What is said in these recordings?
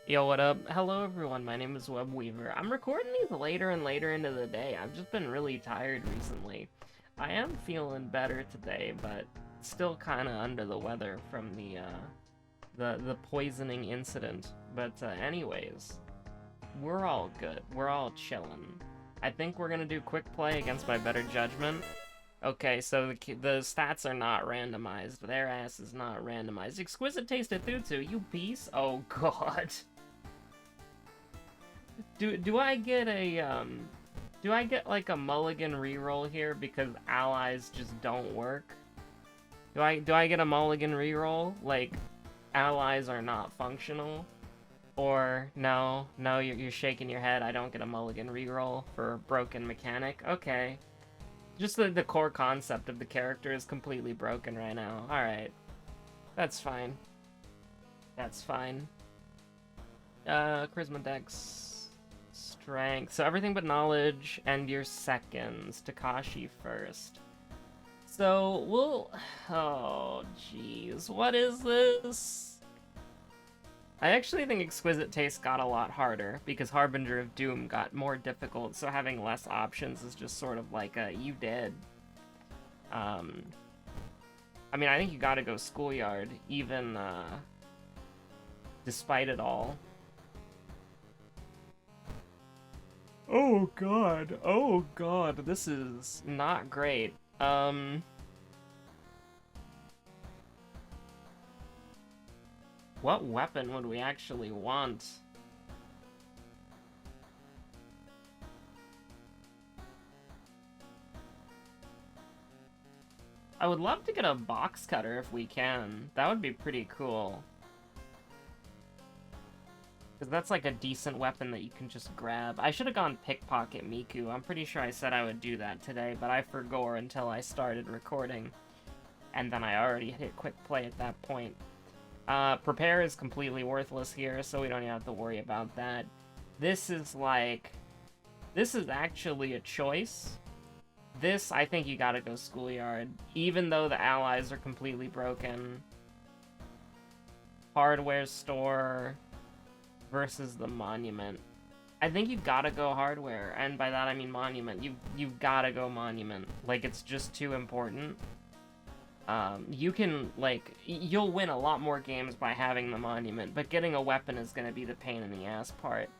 Yo, what up? Hello, everyone. My name is Webweaver. I'm recording these later and later into the day. I've just been really tired recently. I am feeling better today, but still kind of under the weather from the poisoning incident. But anyways, we're all good. We're all chilling. I think we're gonna do quick play against my better judgment. Okay, so the stats are not randomized. Their ass is not randomized. Exquisite Taste of Thutsu, you piece? Oh god. Do I get a do I get like a mulligan reroll here because allies just don't work? Do I get a mulligan reroll like allies are not functional? Or no, you're shaking your head. I don't get a mulligan reroll for broken mechanic. Okay. Just the core concept of the character is completely broken right now. Alright. That's fine. That's fine. Charisma Dex, Strength. So everything but knowledge and your seconds. Takashi first. So we'll. Oh, jeez. What is this? I actually think Exquisite Taste got a lot harder because Harbinger of Doom got more difficult, so having less options is just sort of like a you did. I mean, I think you gotta go Schoolyard, even despite it all. Oh god, this is not great. What weapon would we actually want? I would love to get a box cutter if we can. That would be pretty cool. Because that's like a decent weapon that you can just grab. I should have gone Pickpocket Miku. I'm pretty sure I said I would do that today, but I forgot until I started recording. And then I already hit quick play at that point. Prepare is completely worthless here, so we don't even have to worry about that. This is like... This is actually a choice. This, I think you gotta go Schoolyard. Even though the allies are completely broken. Hardware store versus the Monument. I think you gotta go Hardware, and by that I mean Monument. You've gotta go Monument. Like, it's just too important. You can, like, you'll win a lot more games by having the Monument, but getting a weapon is gonna be the pain in the ass part.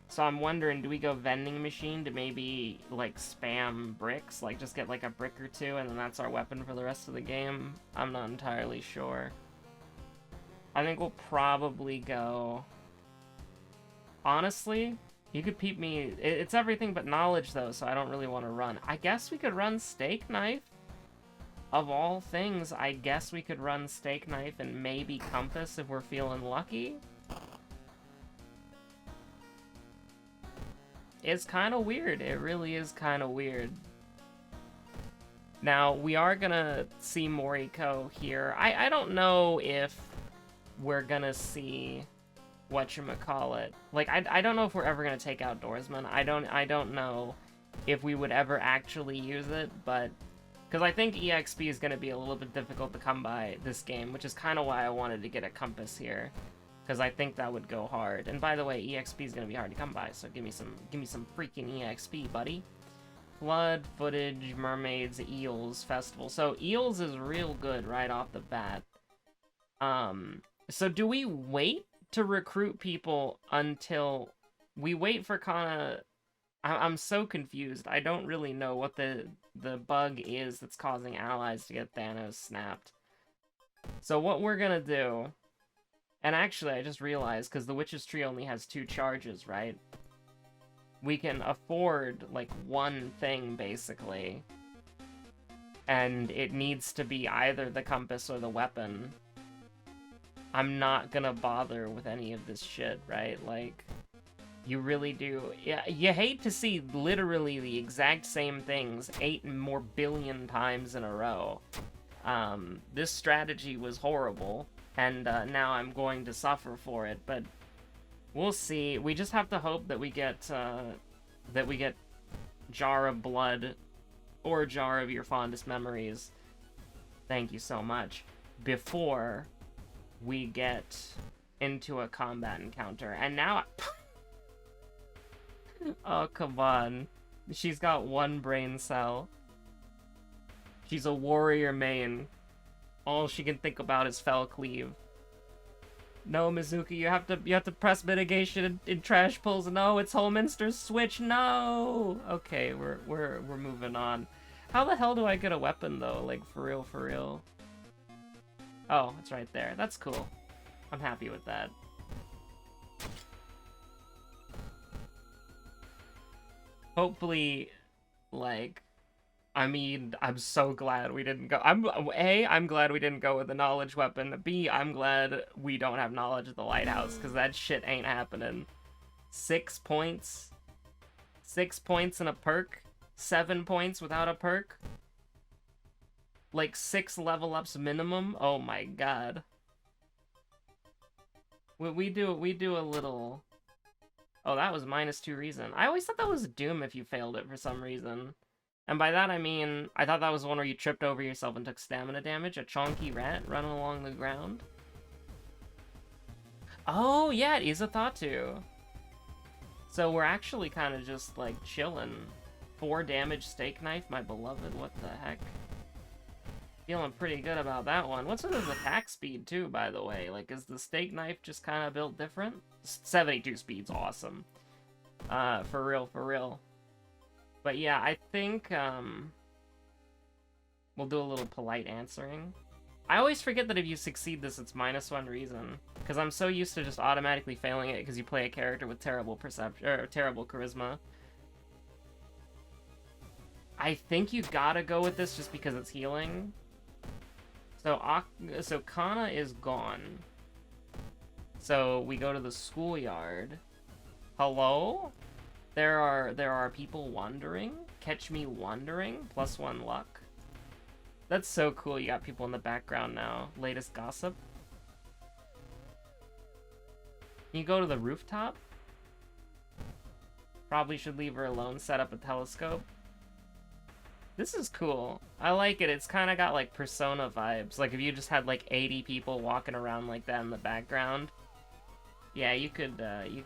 So I'm wondering, do we go Vending Machine to maybe, like, spam bricks? Like, just get, like, a brick or two, and then that's our weapon for the rest of the game? I'm not entirely sure. I think we'll probably go... Honestly, you could peep me... It's everything but knowledge, though, so I don't really want to run. I guess we could run Steak Knife? Of all things, I guess we could run Steak Knife and maybe Compass if we're feeling lucky. It's kind of weird. It really is kind of weird. Now, we are gonna see Moriko here. I don't know if we're gonna see whatchamacallit. Like, I don't know if we're ever gonna take Outdoorsman. I don't know if we would ever actually use it, but... Because I think EXP is going to be a little bit difficult to come by this game, which is kind of why I wanted to get a Compass here. Because I think that would go hard. And by the way, EXP is going to be hard to come by, so give me some freaking EXP, buddy. Flood, Footage, Mermaids, Eels, Festival. So Eels is real good right off the bat. So do we wait to recruit people until... We wait for kinda... I'm so confused. I don't really know what the bug is that's causing allies to get Thanos snapped. So what we're gonna do... And actually, I just realized, because the Witch's Tree only has 2 charges, right? We can afford, like, one thing, basically. And it needs to be either the Compass or the weapon. I'm not gonna bother with any of this shit, right? Like... You really do. Yeah, you hate to see literally the exact same things 8 more billion times in a row. This strategy was horrible, and now I'm going to suffer for it, but we'll see. We just have to hope that we get Jar of Blood or Jar of Your Fondest Memories. Thank you so much. Before we get into a combat encounter. And now... Oh, come on. She's got one brain cell. She's a warrior main. All she can think about is fell cleave. No, Mizuki, you have to press mitigation in trash pulls. No, it's Holminster's switch. No. Okay, we're moving on. How the hell do I get a weapon though? Like for real, for real. Oh, it's right there. That's cool. I'm happy with that. Hopefully, like, I mean, I'm so glad we didn't go. I'm glad we didn't go with the knowledge weapon. B, I'm glad we don't have knowledge of the lighthouse, because that shit ain't happening. 6 points? 6 points and a perk? 7 points without a perk? Like 6 level ups minimum? Oh my god. We do a little... Oh, that was -2 reason. I always thought that was Doom if you failed it for some reason. And by that I mean, I thought that was the one where you tripped over yourself and took stamina damage. A chonky rat running along the ground. Oh, yeah, it is a Thatu. So we're actually kind of just, like, chilling. 4 damage steak knife, my beloved, what the heck? Feeling pretty good about that one. What's with his attack speed, too, by the way? Like, is the steak knife just kind of built different? 72 speed's awesome. For real, for real. But yeah, I think, we'll do a little polite answering. I always forget that if you succeed this, it's -1 reason. Because I'm so used to just automatically failing it because you play a character with terrible perception, or terrible charisma. I think you gotta go with this just because it's healing. So Kana is gone. So we go to the schoolyard. Hello? There are people wandering. Catch me wandering. +1 luck. That's so cool. You got people in the background now. Latest gossip. Can you go to the rooftop? Probably should leave her alone. Set up a telescope. This is cool. I like it. It's kind of got like Persona vibes. Like if you just had like 80 people walking around like that in the background. Yeah, you could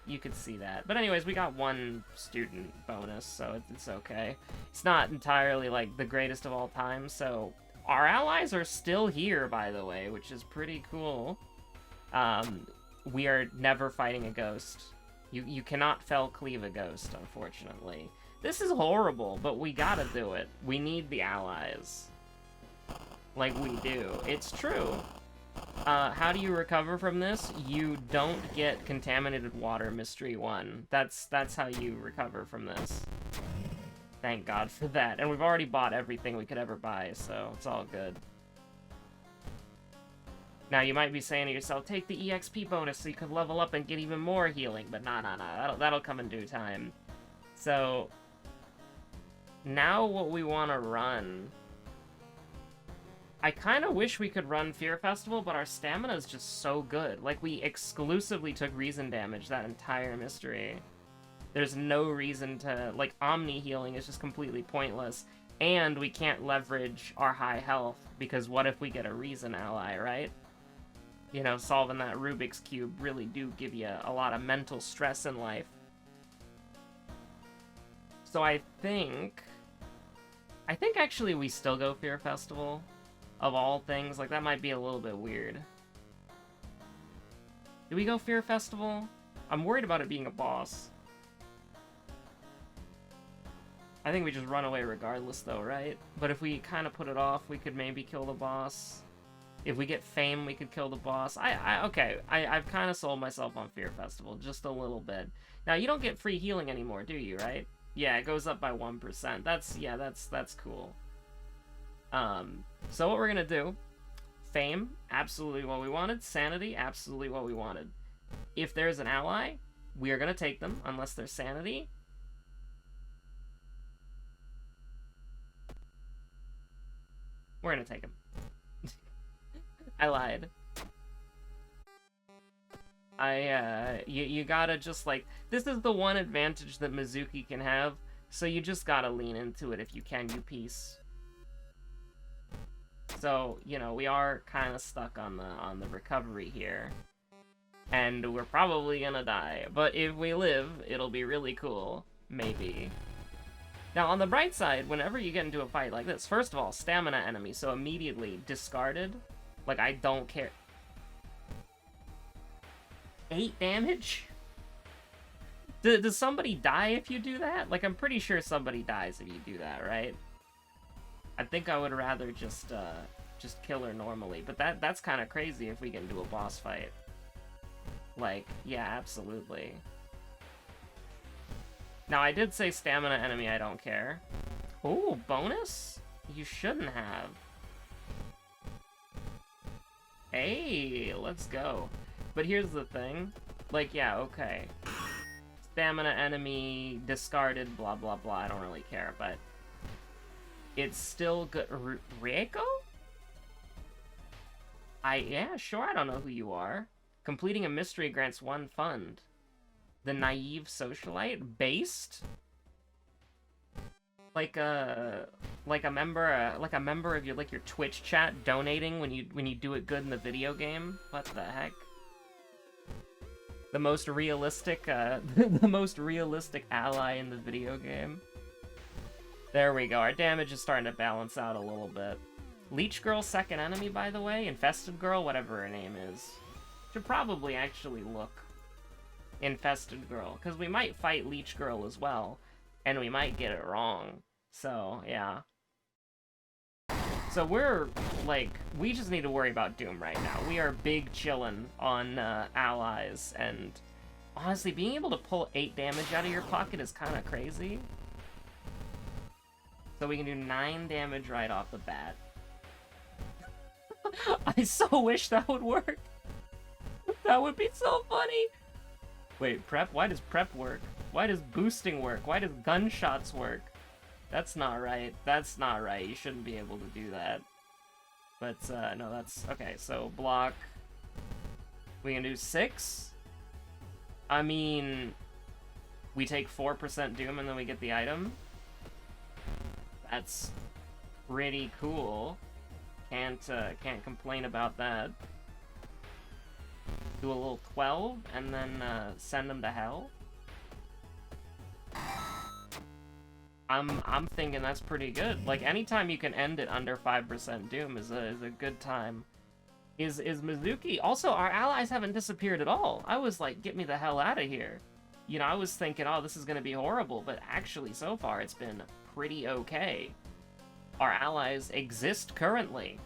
you could see that. But anyways, we got 1 student bonus, so it's okay. It's not entirely like the greatest of all time. So our allies are still here, by the way, which is pretty cool. We are never fighting a ghost. You cannot fell cleave a ghost, unfortunately. This is horrible, but we gotta do it. We need the allies. Like we do. It's true. How do you recover from this? You don't get contaminated water, Mystery 1. That's how you recover from this. Thank God for that. And we've already bought everything we could ever buy, so it's all good. Now, you might be saying to yourself, take the EXP bonus so you could level up and get even more healing. But nah. That'll come in due time. So... now what we want to run... I kind of wish we could run Fear Festival, but our stamina is just so good. Like, we exclusively took reason damage that entire mystery. There's no reason to... like, Omni healing is just completely pointless. And we can't leverage our high health, because what if we get a reason ally, right? You know, solving that Rubik's Cube really do give you a lot of mental stress in life. So I think actually we still go Fear Festival. Of all things, like that might be a little bit weird. Do we go Fear Festival? I'm worried about it being a boss. I think we just run away regardless though, right? But if we kind of put it off, we could maybe kill the boss. If we get fame, we could kill the boss. Okay, I've kind of sold myself on Fear Festival, just a little bit. Now, you don't get free healing anymore, do you, right? Yeah, it goes up by 1%. That's cool. So what we're gonna do, fame, absolutely what we wanted, sanity, absolutely what we wanted. If there's an ally, we are gonna take them, unless there's sanity. We're gonna take them. I lied. You gotta just, like, this is the one advantage that Mizuki can have, so you just gotta lean into it if you can, you piece. So, you know, we are kind of stuck on the recovery here. and we're probably gonna die. But if we live, it'll be really cool. Maybe. Now, on the bright side, whenever you get into a fight like this, first of all, stamina enemy, so immediately discarded. Like, I don't care. 8 damage? Does somebody die if you do that? Like, I'm pretty sure somebody dies if you do that, right? I think I would rather just kill her normally, but that's kind of crazy if we get into a boss fight. Like, yeah, absolutely. Now, I did say stamina enemy, I don't care. Oh, bonus? You shouldn't have. Hey, let's go. But here's the thing. Like, yeah, okay. Stamina enemy, discarded, blah, blah, blah. I don't really care, but... it's still good. Rieko? Yeah, sure, I don't know who you are. Completing a mystery grants 1 fund. The naive socialite? Based? Like a member of your your Twitch chat donating when you do it good in the video game? What the heck? The most realistic the most realistic ally in the video game. There we go. Our damage is starting to balance out a little bit. Leech Girl's second enemy, by the way, Infested Girl, whatever her name is. Should probably actually look Infested Girl, because we might fight Leech Girl as well, and we might get it wrong. So, yeah. So we're, like, we just need to worry about Doom right now. We are big chillin' on allies, and honestly, being able to pull 8 damage out of your pocket is kind of crazy. So we can do 9 damage right off the bat. I so wish that would work. That would be so funny. Wait, prep? Why does prep work? Why does boosting work? Why does gunshots work? That's not right. That's not right. You shouldn't be able to do that. But, no, that's... okay, so block... we can do 6? I mean... we take 4% Doom and then we get the item? That's pretty cool. Can't complain about that. Do a little 12 and then send them to hell. I'm thinking that's pretty good. Like, anytime you can end it under 5% Doom is a good time. Is Mizuki... also, our allies haven't disappeared at all. I was like, get me the hell out of here. You know, I was thinking, oh, this is gonna be horrible, but actually, so far, it's been pretty okay. Our allies exist currently.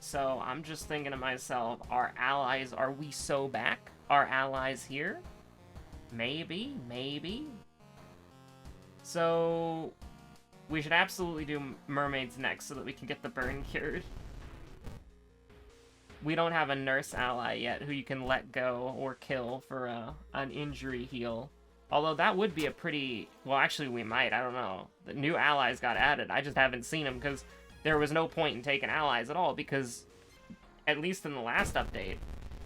So, I'm just thinking to myself, our allies, are we so back? Our allies here? Maybe, maybe. So, we should absolutely do mermaids next so that we can get the burn cured. We don't have a nurse ally yet who you can let go or kill for an injury heal. Although that would be a pretty... well, actually, we might. I don't know. The new allies got added. I just haven't seen them because there was no point in taking allies at all because, at least in the last update,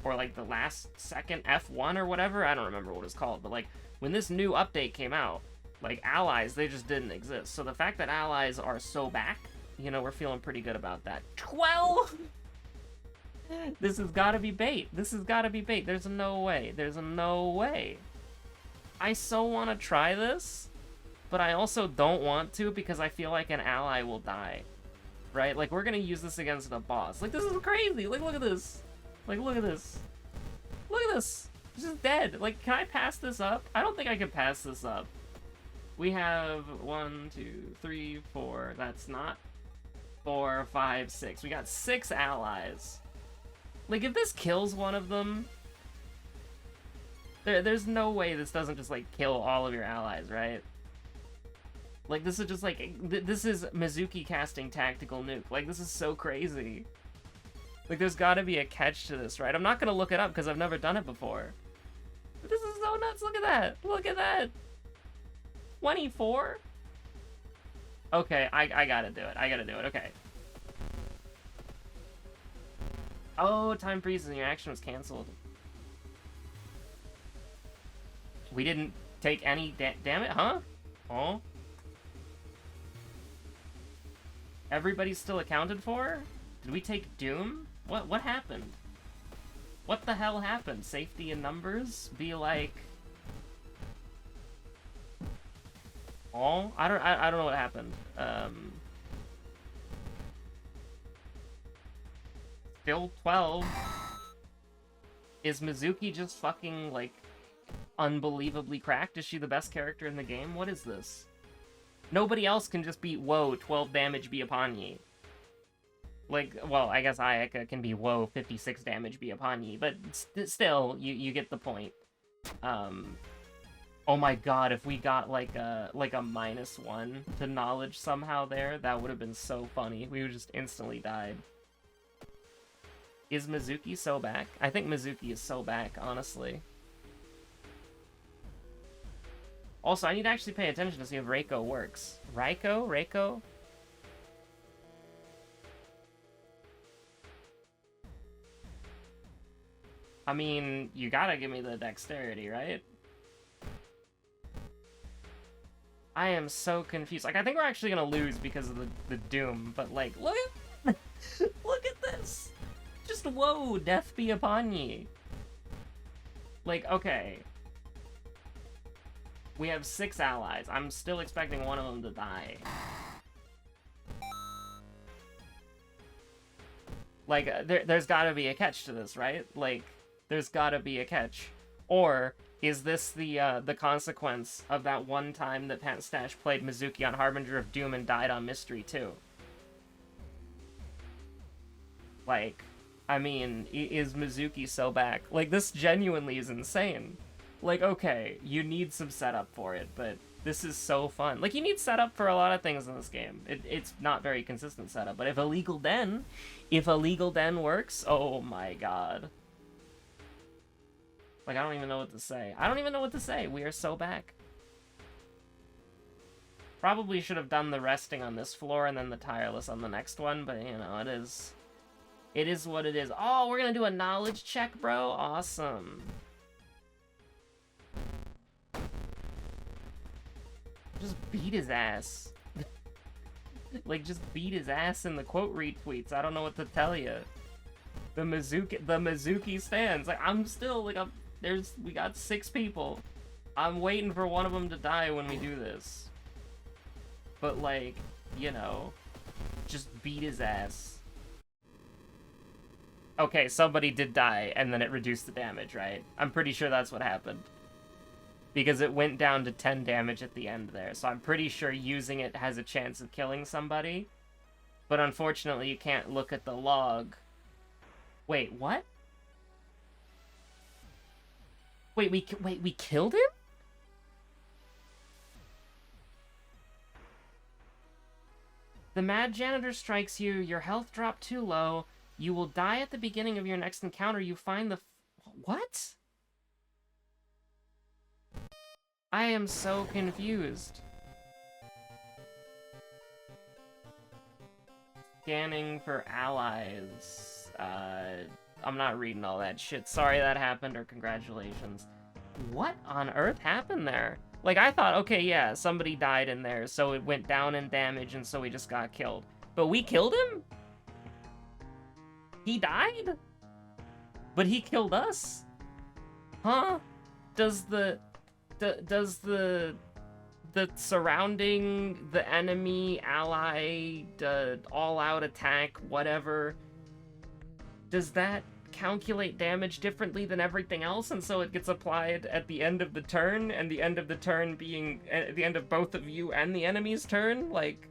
or like the last second F1 or whatever, I don't remember what it's called, but like when this new update came out, like allies, they just didn't exist. So the fact that allies are so back, you know, we're feeling pretty good about that. 12? This has got to be bait. This has got to be bait. There's no way. There's no way. I so want to try this, but I also don't want to because I feel like an ally will die. Right? Like, we're going to use this against a boss. Like, this is crazy. Like, look at this. Like, look at this. Look at this. It's just dead. Like, can I pass this up? I don't think I can pass this up. We have 1, 2, 3, 4. That's not 4, 5, 6. We got 6 allies. Like, if this kills one of them, there's no way this doesn't just, like, kill all of your allies, right? Like, this is just, like, this is Mizuki casting Tactical Nuke. Like, this is so crazy. Like, there's gotta be a catch to this, right? I'm not gonna look it up because I've never done it before. But this is so nuts. Look at that. Look at that. 24? Okay, I gotta do it. I gotta do it. Okay. Oh, time freezes and your action was canceled. We didn't take any damn it, huh? Oh. Everybody's still accounted for? Did we take Doom? What happened? What the hell happened? Safety in numbers? Be like... Oh, I don't know what happened. Still 12. Is Mizuki just fucking, like, unbelievably cracked? Is she the best character in the game? What is this? Nobody else can just beat whoa, 12 damage be upon ye. Like, well, I guess Ayaka can be whoa, 56 damage be upon ye, but still, you get the point. Oh my god, if we got like a -1 to knowledge somehow there, that would have been so funny. We would just instantly died. Is Mizuki so back? I think Mizuki is so back, honestly. Also, I need to actually pay attention to see if Reiko works. Reiko? I mean, you gotta give me the dexterity, right? I am so confused. Like, I think we're actually gonna lose because of the doom, but like, look at look at this! Just whoa, death be upon ye. Like, okay. We have 6 allies. I'm still expecting one of them to die. Like, there's gotta be a catch to this, right? Like, there's gotta be a catch. Or is this the consequence of that one time that Pat Stash played Mizuki on Harbinger of Doom and died on Mystery 2? Like, I mean, is Mizuki so back? Like, this genuinely is insane. Like, okay, you need some setup for it, but this is so fun. Like, you need setup for a lot of things in this game. It's not very consistent setup, but if Illegal Den works, oh my god. Like, I don't even know what to say. I don't even know what to say. We are so back. Probably should have done the resting on this floor and then the tireless on the next one, but, you know, it is what it is. Oh, we're gonna do a knowledge check, bro? Awesome. Just beat his ass. Like, just beat his ass in the quote retweets. I don't know what to tell you. The Mizuki stands. Like, I'm still, like, we got 6 people. I'm waiting for one of them to die when we do this. But, like, you know, just beat his ass. Okay, somebody did die, and then it reduced the damage, right? I'm pretty sure that's what happened. Because it went down to 10 damage at the end there, so I'm pretty sure using it has a chance of killing somebody. But unfortunately, you can't look at the log. Wait, what? Wait, we killed him? The Mad Janitor strikes you, your health dropped too low, you will die at the beginning of your next encounter, you find the... What? I am so confused. Scanning for allies. I'm not reading all that shit. Sorry that happened, or congratulations. What on earth happened there? Like, I thought, okay, yeah, somebody died in there, so it went down in damage, and so we just got killed. But we killed him? He died? But he killed us? Huh? Does the surrounding the enemy ally all-out attack, whatever, does that calculate damage differently than everything else, and so it gets applied at the end of the turn, and the end of the turn being at the end of both of you and the enemy's turn? Like,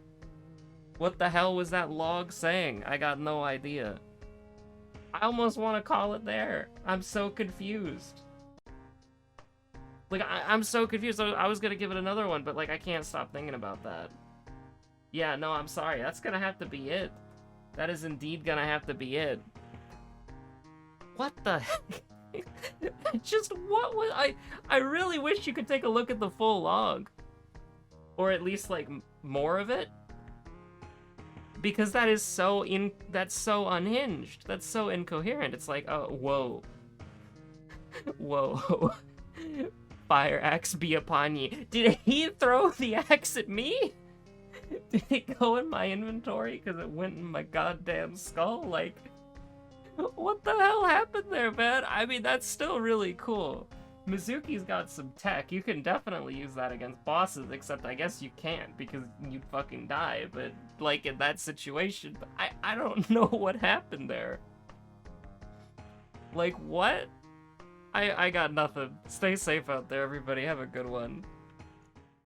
what the hell was that log saying? I got no idea. I almost want to call it there. I'm so confused. Like, I'm so confused. I was gonna give it another one, but, like, I can't stop thinking about that. Yeah, no, I'm sorry. That's gonna have to be it. That is indeed gonna have to be it. What the heck? Just, what was... I really wish you could take a look at the full log. Or at least, like, more of it. Because that is so that's so unhinged. That's so incoherent. It's like, oh, whoa. Whoa. Fire axe be upon ye. Did he throw the axe at me? Did it go in my inventory because it went in my goddamn skull? Like, What the hell happened there, man? I mean, that's still really cool. Mizuki's got some tech. You can definitely use that against bosses, except I guess you can't because you'd fucking die. But, like, in that situation, I don't know what happened there. Like, what? I got nothing. Stay safe out there, everybody. Have a good one.